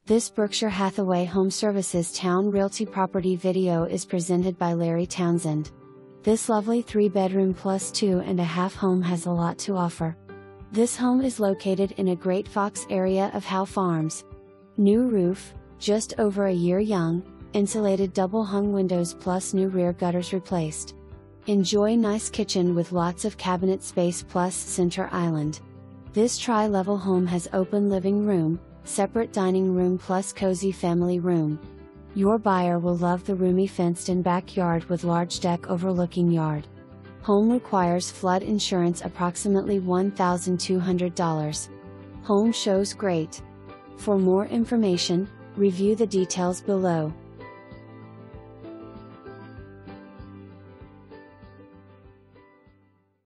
This Berkshire Hathaway HomeServices Towne Realty property video is presented by Larry Townsend. This lovely 3-bedroom plus 2.5 home has a lot to offer. This home is located in a Great Fox area of Howe Farms. New roof, just over a year young, insulated double-hung windows plus new rear gutters replaced. Enjoy nice kitchen with lots of cabinet space plus center island. This tri-level home has open living room, separate dining room plus cozy family room. Your buyer will love the roomy fenced-in backyard with large deck overlooking yard. Home requires flood insurance approximately $1,200. Home shows great. For more information, review the details below.